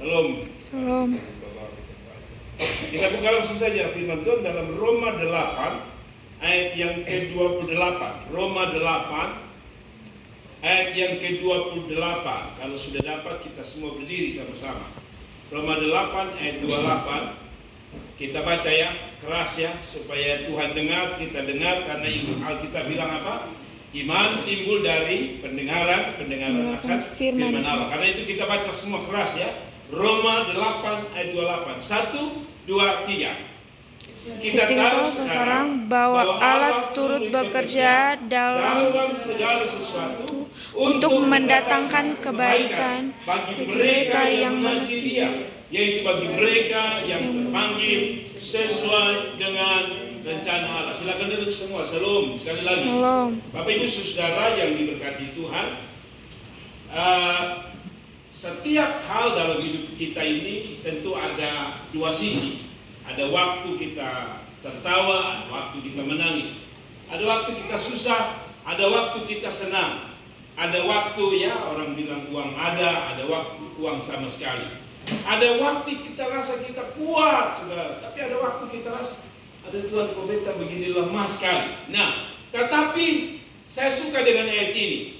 Shalom. Salam. Kita buka langsung saja firman Tuhan dalam Roma 8 ayat yang ke-28. Roma 8 ayat yang ke-28. Kalau sudah dapat kita semua berdiri sama-sama. Roma 8 ayat 28. Kita baca ya, keras ya, supaya Tuhan dengar, kita dengar, karena Alkitab bilang apa? Iman timbul dari pendengaran akan firman Allah. Karena itu kita baca semua keras ya. Roma 8 ayat 28. 1, 2, 3. Kita tahu sekarang bahwa Allah turut bekerja dalam segala sesuatu untuk mendatangkan kebaikan bagi mereka yang mengasihi Dia, yaitu bagi mereka yang terpanggil sesuai dengan rencana Allah. Silakan duduk semua. Shalom. Sekali lagi. Shalom. Bapak Ibu Saudara yang diberkati Tuhan, setiap hal dalam hidup kita ini tentu ada dua sisi. Ada waktu kita tertawa, ada waktu kita menangis. Ada waktu kita susah, ada waktu kita senang. Ada waktu ya orang bilang uang ada waktu uang sama sekali. Ada waktu kita rasa kita kuat, saudara. Tapi ada waktu kita rasa, ada Tuhan kau beta begini lemah sekali. Nah, tetapi saya suka dengan ayat ini.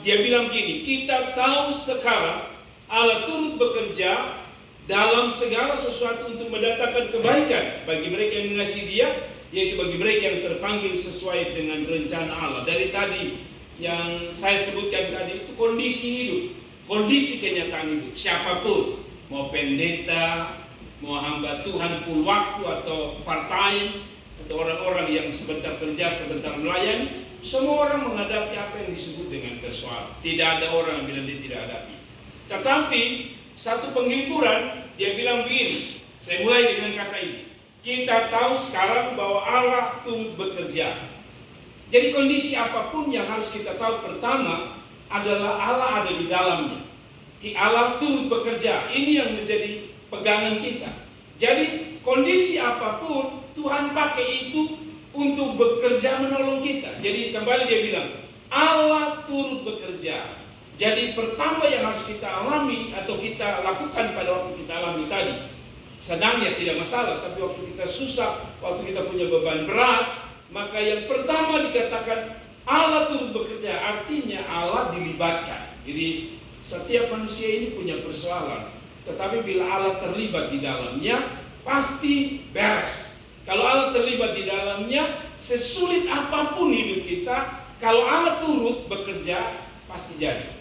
Dia bilang gini, kita tahu sekarang Allah turut bekerja dalam segala sesuatu untuk mendatangkan kebaikan bagi mereka yang mengasihi Dia, yaitu bagi mereka yang terpanggil sesuai dengan rencana Allah. Dari tadi yang saya sebutkan tadi itu kondisi hidup, kondisi kenyataan hidup. Siapapun, mau pendeta, mau hamba Tuhan full waktu atau part-time, atau orang-orang yang sebentar kerja, sebentar melayani, semua orang menghadapi apa yang disebut dengan persoalan. Tidak ada orang yang bilang dia tidak hadapi. Tetapi satu penghiburan, dia bilang begini, saya mulai dengan kata ini. Kita tahu sekarang bahwa Allah turut bekerja. Jadi kondisi apapun yang harus kita tahu pertama adalah Allah ada di dalamnya. Allah turut bekerja. Ini yang menjadi pegangan kita. Jadi kondisi apapun Tuhan pakai itu untuk bekerja menolong kita. Jadi kembali dia bilang, Allah turut bekerja. Jadi pertama yang harus kita alami atau kita lakukan pada waktu kita alami tadi, senang ya tidak masalah, tapi waktu kita susah, waktu kita punya beban berat, maka yang pertama dikatakan Allah turut bekerja, artinya Allah dilibatkan. Jadi setiap manusia ini punya persoalan, tetapi bila Allah terlibat di dalamnya, pasti beres. Kalau Allah terlibat di dalamnya, sesulit apapun hidup kita, kalau Allah turut bekerja, pasti jadi.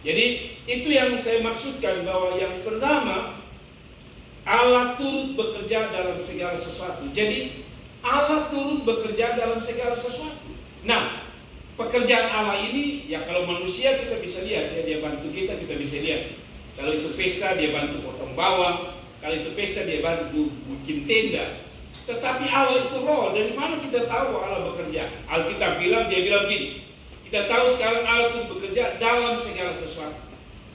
Jadi itu yang saya maksudkan, bahwa yang pertama Allah turut bekerja dalam segala sesuatu. Jadi Allah turut bekerja dalam segala sesuatu. Nah, pekerjaan Allah ini ya kalau manusia kita bisa lihat ya, dia bantu kita bisa lihat. Kalau itu pesta dia bantu potong bawang, kalau itu pesta dia bantu bikin tenda. Tetapi Allah itu roh, dari mana kita tahu Allah bekerja? Alkitab bilang, dia bilang gini, kita tahu sekarang Allah itu bekerja dalam segala sesuatu.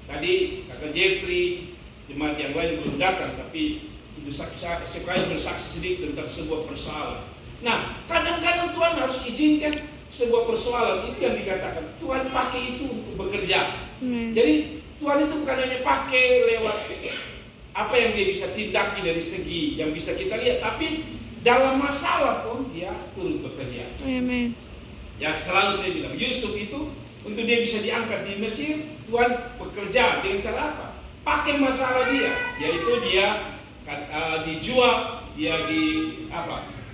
Tadi kakak Jeffrey, jemaat yang lain belum datang, tapi ibu sekali bersaksi sedikit tentang sebuah persoalan. Nah, kadang-kadang Tuhan harus izinkan sebuah persoalan, itu yang dikatakan Tuhan pakai itu untuk bekerja. Jadi Tuhan itu bukan hanya pakai lewat apa yang dia bisa tindaki dari segi yang bisa kita lihat, tapi dalam masalah pun dia turut bekerja. Amen. Ya selalu saya bilang, Yusuf itu untuk dia bisa diangkat di Mesir, Tuhan bekerja dengan cara apa? Pakai masalah dia, yaitu dia dijual, dia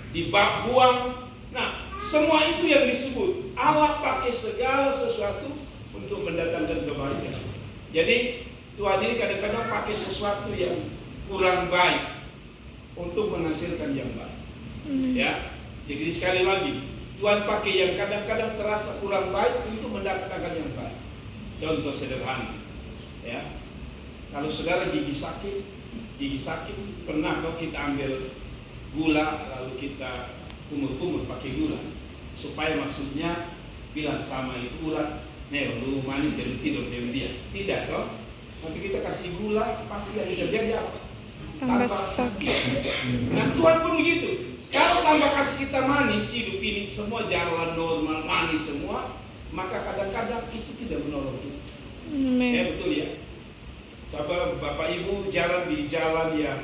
dibuang. Nah, semua itu yang disebut Allah pakai segala sesuatu untuk mendatangkan kebaikan. Jadi Tuhan ini kadang-kadang pakai sesuatu yang kurang baik untuk menghasilkan yang baik. Ya, jadi sekali lagi Tuhan pakai yang kadang-kadang terasa kurang baik untuk mendatangkan yang baik. Contoh sederhana, ya, kalau saudara gigi sakit, pernah kalau kita ambil gula lalu kita kumur-kumur pakai gula, supaya maksudnya bilang sama itu ulat, nih lu manis jadi tidur dengan dia. Tidak toh? Nanti kita kasih gula, pasti yang terjadi apa? Tambah sakit. Nah Tuhan pun begitu. Kalau tambah kasih kita manis, hidup ini semua jalan normal, manis semua, maka kadang-kadang itu tidak menolong kita. Ya betul ya. Coba Bapak Ibu jalan di jalan yang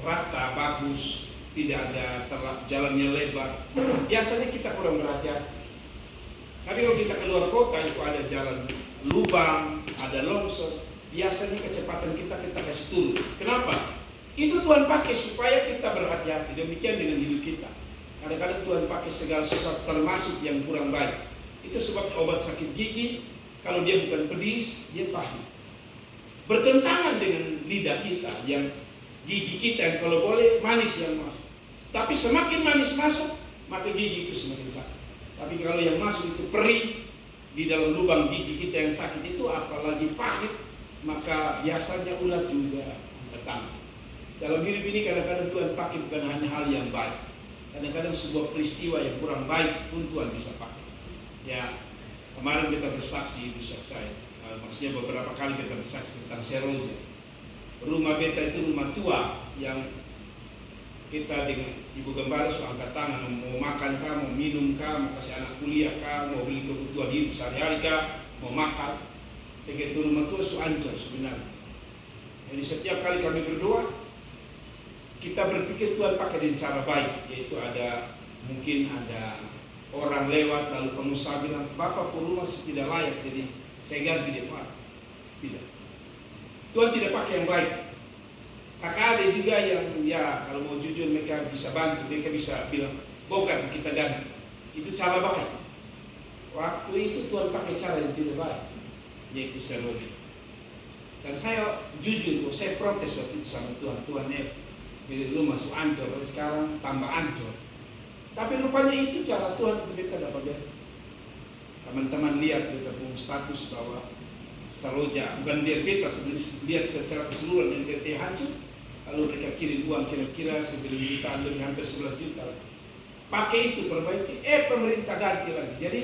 rata, bagus, tidak ada jalannya lebar. Biasanya kita kurang berhati-hati. Tapi kalau kita keluar kota itu ada jalan lubang, ada longsor. Biasanya kecepatan kita kasih turun. Kenapa? Itu Tuhan pakai supaya kita berhati-hati. Demikian dengan hidup kita. Kadang-kadang Tuhan pakai segala sesuatu termasuk yang kurang baik. Itu sebab obat sakit gigi, kalau dia bukan pedis, dia pahit. Bertentangan dengan lidah kita, yang gigi kita yang kalau boleh manis yang masuk. Tapi semakin manis masuk, maka gigi itu semakin sakit. Tapi kalau yang masuk itu perih di dalam lubang gigi kita yang sakit itu, apalagi pahit, maka biasanya ulat juga datang. Dalam hidup ini kadang-kadang Tuhan pakai bukan hanya hal yang baik. Kadang-kadang sebuah peristiwa yang kurang baik pun Tuhan bisa pakai. Ya, kemarin kita bersaksi ibu saya. Maksudnya beberapa kali kita bersaksi tentang Seroja. Rumah beta itu rumah tua yang kita dengan ibu gembala so angkat tangan, mau makan kah, mau minum kah, mau kasih anak kuliah kah, mau beli kebutuhan hidup sehari-hari kah, mau makan. Sehingga itu rumah tua so hancur sebenarnya. Jadi setiap kali kami berdoa, kita berpikir Tuhan pakai dengan cara baik, yaitu mungkin ada orang lewat lalu pengusaha bilang, Bapak pun rumah tidak layak, jadi saya ganti dia Pak. Tidak. Tuhan tidak pakai yang baik. Maka ada juga yang ya kalau mau jujur mereka bisa bantu, mereka bisa bilang, bukan kita ganti. Itu cara baik. Waktu itu Tuhan pakai cara yang tidak baik, yaitu Seroja. Dan saya jujur, saya protes waktu itu sama Tuhan di rumah su ancur, sekarang tambah ancur. Tapi rupanya itu cara Tuhan untuk kita dapat lihat. Teman-teman lihat kita punya status bahwa Seroja, bukan lihat beta, lihat secara keseluruhan yang kita hancur. Lalu mereka kirim uang kira-kira 9 juta, lebih hampir 11 juta. Pakai itu perbaiki, pemerintah ganti lagi. Jadi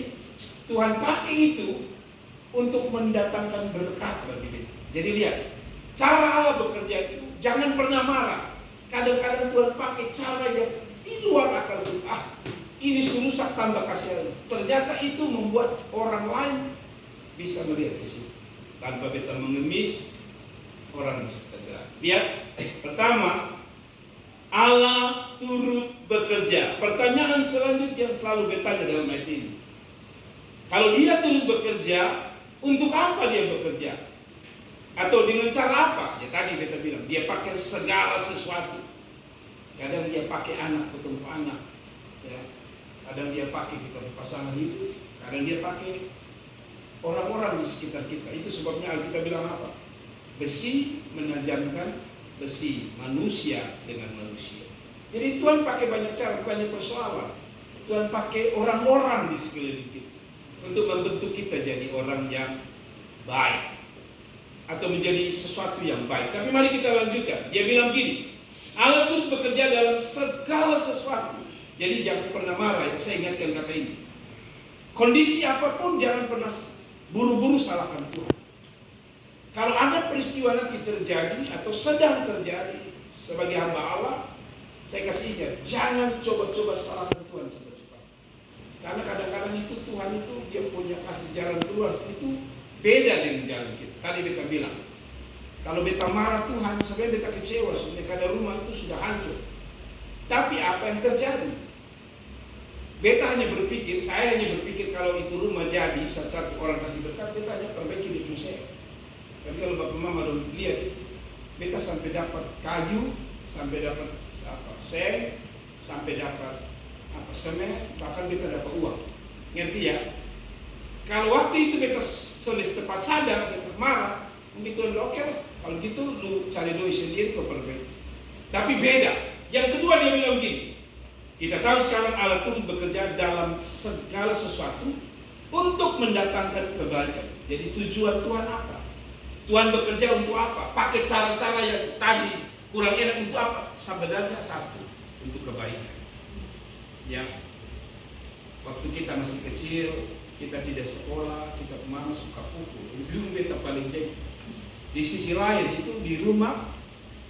Tuhan pakai itu untuk mendatangkan berkat bagi kita. Jadi lihat, cara Allah bekerja itu jangan pernah marah. Kadang-kadang Tuhan pakai cara yang di luar akal kita. Ini rusak tambah kasihan. Ternyata itu membuat orang lain bisa melihat ke situ. Tanpa beta mengemis, orang bisa tergerak. Lihat, pertama, Allah turut bekerja. Pertanyaan selanjutnya yang selalu bertanya dalam ayat ini. Kalau dia turut bekerja, untuk apa dia bekerja? Atau dengan cara apa? Ya tadi beta bilang, dia pakai segala sesuatu. Kadang dia pakai anak ketemu anak, ya. Kadang dia pakai kita pasangan hidup, kadang dia pakai orang-orang di sekitar kita. Itu sebabnya Alkitab bilang apa? Besi menajamkan besi, manusia dengan manusia. Jadi Tuhan pakai banyak cara, bukannya persoalan. Tuhan pakai orang-orang di sekeliling kita untuk membentuk kita jadi orang yang baik atau menjadi sesuatu yang baik. Tapi mari kita lanjutkan. Dia bilang gini, Allah turut bekerja dalam segala sesuatu. Jadi jangan pernah marah, yang saya ingatkan kata ini. Kondisi apapun jangan pernah buru-buru salahkan Tuhan. Kalau ada peristiwa nanti terjadi atau sedang terjadi sebagai hamba Allah, saya kasih ingat, jangan coba-coba salahkan Tuhan cepat-cepat. Karena kadang-kadang itu Tuhan itu dia punya kasih jalan keluar itu beda dengan jalan kita. Tadi beta bilang, kalau beta marah Tuhan, sebenarnya beta kecewa, sebenarnya karena rumah itu sudah hancur. Tapi apa yang terjadi? Beta hanya berpikir, saya hanya berpikir kalau itu rumah jadi, satu-satu orang kasih berkat, beta hanya perbaiki di musik. Tapi kalau bapak mama belum lihat itu, beta sampai dapat kayu, sampai dapat seng, sampai dapat semen, bahkan beta dapat uang. Ngerti ya? Kalau waktu itu beta sudah cepat sadar, beta marah, mungkin Tuhan bilang, oke lah, kalau gitu lu cari doi sendiri kau perbaiki. Tapi beda. Yang kedua dia bilang gini, kita tahu sekarang Allah turut bekerja dalam segala sesuatu untuk mendatangkan kebaikan. Jadi tujuan Tuhan apa? Tuhan bekerja untuk apa? Pakai cara-cara yang tadi kurang enak untuk apa? Sebenarnya satu, untuk kebaikan. Ya, waktu kita masih kecil, kita tidak sekolah, kita kemana suka pukul. Itu beta paling jadi. Di sisi lain itu di rumah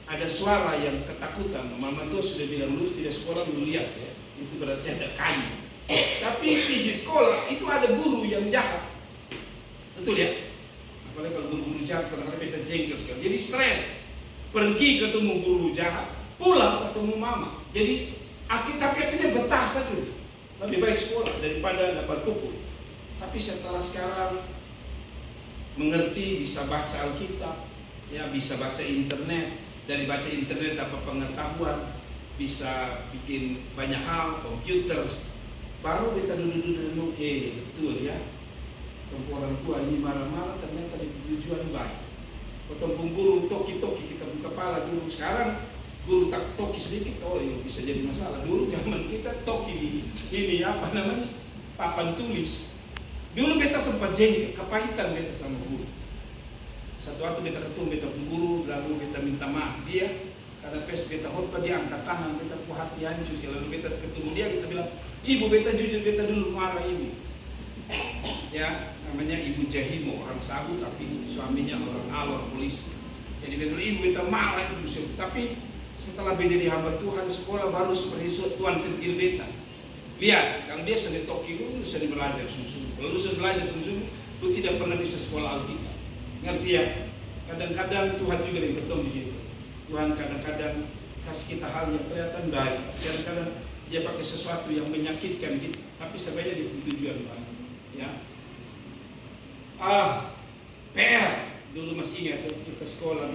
ada suara yang ketakutan. Mama tuh sudah bilang lu tidak sekolah lu lihat ya. Itu berarti ada kayu. Tapi di sekolah itu ada guru yang jahat. Betul ya? Apalagi kalau guru-guru jahat, kadang-kadang beta jengkel sekali. Jadi stres. Pergi ketemu guru jahat, pulang ketemu mama. Jadi tapi akhirnya betah saja. Lebih baik sekolah daripada dapat pukul. Tapi setelah sekarang mengerti, bisa baca Alkitab, ya bisa baca internet. Dari baca internet dapat pengetahuan, bisa bikin banyak hal, komputer. Baru kita duduk-duduk, betul ya. Orang tua ini marah-marah, ternyata ada tujuan baik. Potong guru toki-toki kita buka kepala dulu. Sekarang guru tak toki sedikit, ini bisa jadi masalah. Dulu zaman kita toki ini apa namanya, papan tulis. Dulu beta sempat jengkel, kepahitan beta sama guru. Satu waktu beta ketemu beta guru, lalu beta minta maaf dia. Karena beta khotbah dia angkat tangan, beta ku hati hancur. Lalu beta ketemu dia, kita bilang, ibu beta jujur, beta dulu marah ini. Ya, namanya Ibu Jahimo, orang Sabu tapi suaminya orang Alor, polisi. Jadi beta ibu beta marah itu. Tapi setelah beta jadi hamba Tuhan, sekolah baru seperti Tuhan sentil beta. Lihat, kalau dia sedang toki lu sudah belajar sungguh-sungguh. Kalau lu sudah belajar sungguh-sungguh, lu tidak pernah bisa sekolah Alkitab. Ngerti ya? Kadang-kadang Tuhan juga yang ketemu begitu. Tuhan kadang-kadang kasih kita hal yang kelihatan baik. Kadang-kadang dia pakai sesuatu yang menyakitkan kita, tapi sebenarnya dia tujuan baik. Ya. PR dulu masih ingat kita sekolah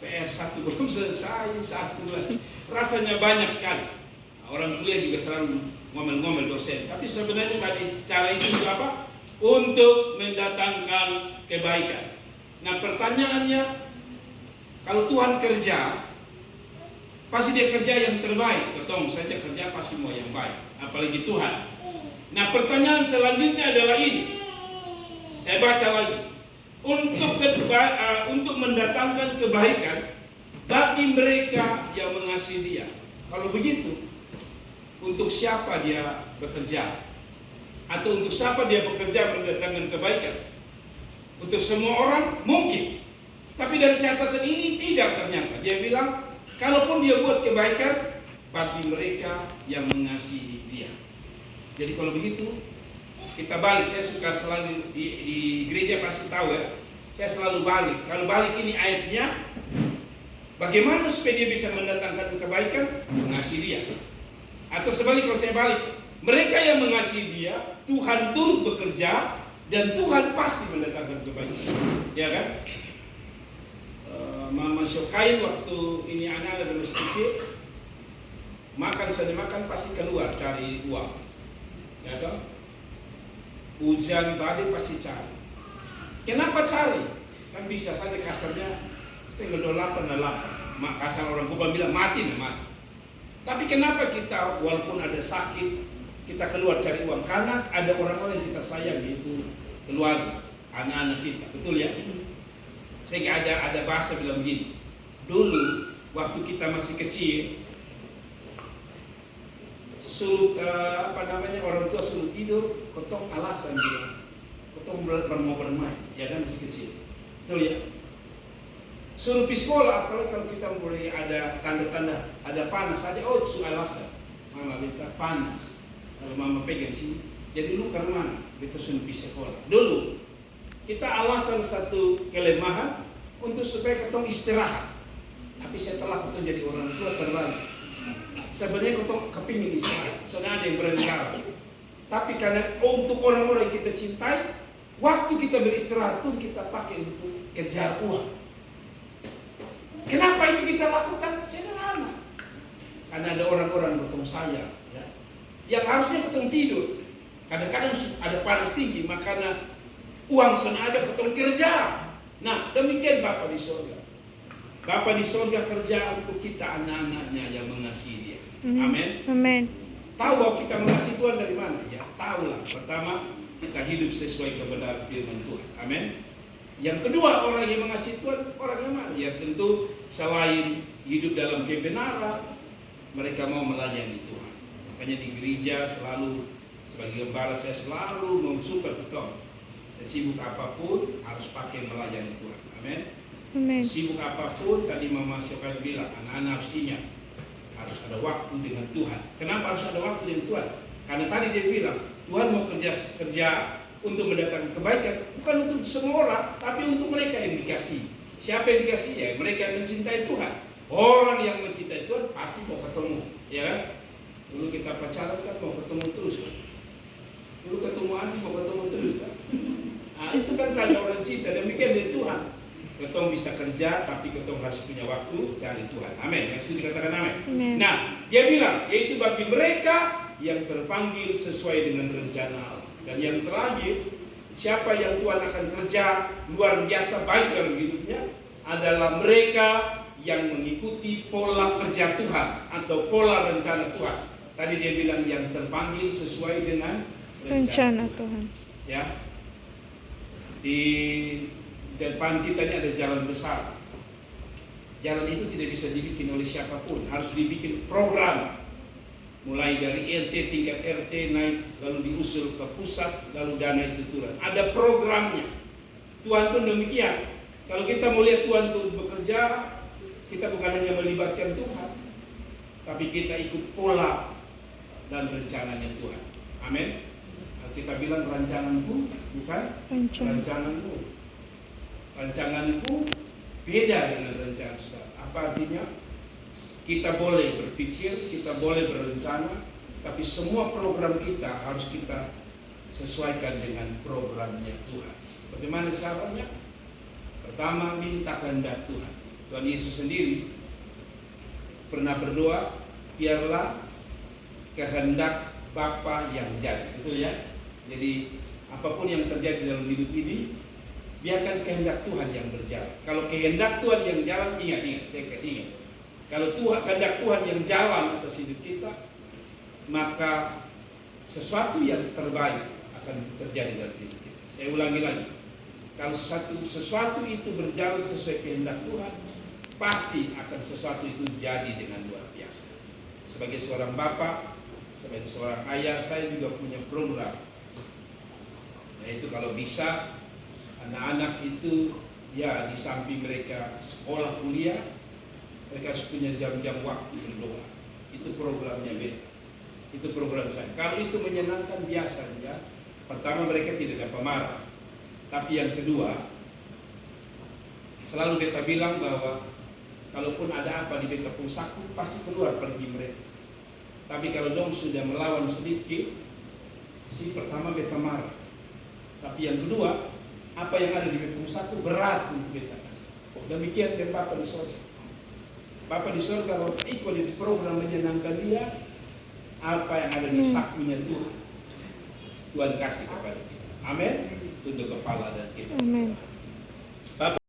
PR 1 belum selesai, 1 lagi. Rasanya banyak sekali. Orang kuliah juga selalu ngomel-ngomel dosen. Tapi sebenarnya tadi cara itu juga apa? Untuk mendatangkan kebaikan. Nah pertanyaannya, kalau Tuhan kerja, pasti dia kerja yang terbaik. Ketong saja kerja pasti mau yang baik. Apalagi Tuhan. Nah pertanyaan selanjutnya adalah ini. Saya baca lagi. Untuk mendatangkan kebaikan bagi mereka yang mengasihi Dia. Kalau begitu, untuk siapa dia bekerja? Atau untuk siapa dia bekerja mendatangkan kebaikan? Untuk semua orang mungkin. Tapi dari catatan ini tidak ternyata. Dia bilang, kalaupun dia buat kebaikan bagi mereka yang mengasihi Dia. Jadi kalau begitu, kita balik. Saya suka selalu di gereja pasti tahu ya. Saya selalu balik. Kalau balik ini ayatnya, bagaimana supaya dia bisa mendatangkan kebaikan? Mengasihi Dia. Atau sebaliknya kalau saya balik, mereka yang mengasihi Dia, Tuhan turut bekerja dan Tuhan pasti mendatangkan kebaikan. Ya kan? Mama Syokain waktu ini anak-anak masih kecil, makan saja makan pasti keluar cari uang. Ya kan? Hujan badai pasti cari. Kenapa cari? Kan bisa saja kasarnya $8.8. Kasar orang Kuba bilang mati. Tapi kenapa kita walaupun ada sakit kita keluar cari uang? Karena ada orang-orang yang kita sayang, yaitu keluarga, anak-anak kita, betul ya? Sehingga ada bahasa bilang begini. Dulu waktu kita masih kecil, suruh orang tua suruh tidur, kotong alasan dia, kotong mau bermain, ya kan masih kecil, betul ya? Suruh pergi sekolah, apalagi kalau kita mulai ada tanda-tanda, ada panas saja, su alasan, mama beta panas, kalau mama pegang sini, jadi lu karena mana? Beta suruh pergi sekolah. Dulu kita alasan satu kelemahan untuk supaya ketong istirahat, tapi setelah ketong jadi orang tua terbalik. Sebenarnya ketong kepingin istirahat, soalnya ada yang berengkar. Tapi karena untuk orang-orang yang kita cintai, waktu kita beristirahat pun kita pakai untuk kejar uang. Kenapa itu kita lakukan? Sederhana. Karena ada orang-orang ketong sayang, ya, yang harusnya ketong tidur. Kadang-kadang ada panas tinggi, makanya uang sana ada ketong kerja. Nah, demikian Bapa di surga. Bapa di surga kerja untuk kita anak-anaknya yang mengasihi Dia. Amin. Amin. Tahu bahwa kita mengasihi Tuhan dari mana? Ya, tahulah. Pertama, kita hidup sesuai kebenaran firman Tuhan. Amin. Yang kedua, orang yang mengasihi Tuhan, orang yang mana? Ya tentu selain hidup dalam kebenaran, mereka mau melayani Tuhan. Makanya di gereja selalu, sebagai gembala saya selalu mensupport betul. Saya sibuk apapun harus pakai melayani Tuhan. Amin. Amin. Sibuk apapun, tadi Mama Syokal bilang, anak-anak harus ingat, harus ada waktu dengan Tuhan. Kenapa harus ada waktu dengan Tuhan? Karena tadi dia bilang, Tuhan mau kerja untuk mendatangkan kebaikan, bukan untuk semua orang, tapi untuk mereka yang dikasihi. Siapa yang dikasihi? Ya, mereka yang mencintai Tuhan. Orang yang mencintai Tuhan pasti mau ketemu, ya kan? Dulu kita pacaran kan mau ketemu terus kan? Dulu ketemu Andi mau ketemu terus kan? Nah, itu kan tanda orang cinta. Demikian dari Tuhan. Ketong bisa kerja, tapi ketong harus punya waktu cari Tuhan. Amin. Yang setuju katakan amin. Nah, dia bilang, yaitu bagi mereka yang terpanggil sesuai dengan rencana Allah. Dan yang terakhir, siapa yang Tuhan akan kerja luar biasa baik dalam hidupnya adalah mereka yang mengikuti pola kerja Tuhan atau pola rencana Tuhan. Tadi dia bilang yang terpanggil sesuai dengan Rencana Tuhan. Ya, di depan kita ini ada jalan besar. Jalan itu tidak bisa dibikin oleh siapapun, harus dibikin program. Mulai dari RT, tingkat RT naik, lalu diusul ke pusat, lalu dana itu turun. Ada programnya. Tuhan pun demikian. Kalau kita mau lihat Tuhan itu bekerja, kita bukan hanya melibatkan Tuhan, tapi kita ikut pola dan rencananya Tuhan. Amin. Kita bilang rancanganku bukan rancanganmu. Rancanganku beda dengan rencana saudara. Apa artinya? Kita boleh berpikir, kita boleh berencana, tapi semua program kita harus kita sesuaikan dengan programnya Tuhan. Bagaimana caranya? Pertama, minta kehendak Tuhan. Tuhan Yesus sendiri pernah berdoa, biarlah kehendak Bapa yang jadi. Betul ya? Jadi apapun yang terjadi dalam hidup ini, biarkan kehendak Tuhan yang berjalan. Kalau kehendak Tuhan yang jalan, ingat, saya kasih ingat. Kalau kehendak Tuhan yang jalan atas hidup kita, maka sesuatu yang terbaik akan terjadi dalam hidup kita. Saya ulangi lagi. Kalau sesuatu itu berjalan sesuai kehendak Tuhan, pasti akan sesuatu itu jadi dengan luar biasa. Sebagai seorang bapak, sebagai seorang ayah, saya juga punya program. Yaitu kalau bisa, anak-anak itu ya di samping mereka sekolah kuliah, mereka harus punya jam-jam waktu berdoa. Itu programnya beta. Itu program saya. Kalau itu menyenangkan biasa ya. Pertama mereka tidak ada pemarah. Tapi yang kedua, selalu beta bilang bahwa kalaupun ada apa di beta pungsaku, pasti keluar pergi mereka. Tapi kalau dong sudah melawan sedikit, pertama beta marah. Tapi yang kedua, apa yang ada di beta pungsaku berat untuk beta kasih. Demikian dengan Bapa di sorga. Bapa di sorga kalau ikut di program menyenangkan dia, apa yang ada di sakunya Tuhan kasih kepada kita. Amin. Tunduk kepala dan kita. Amin.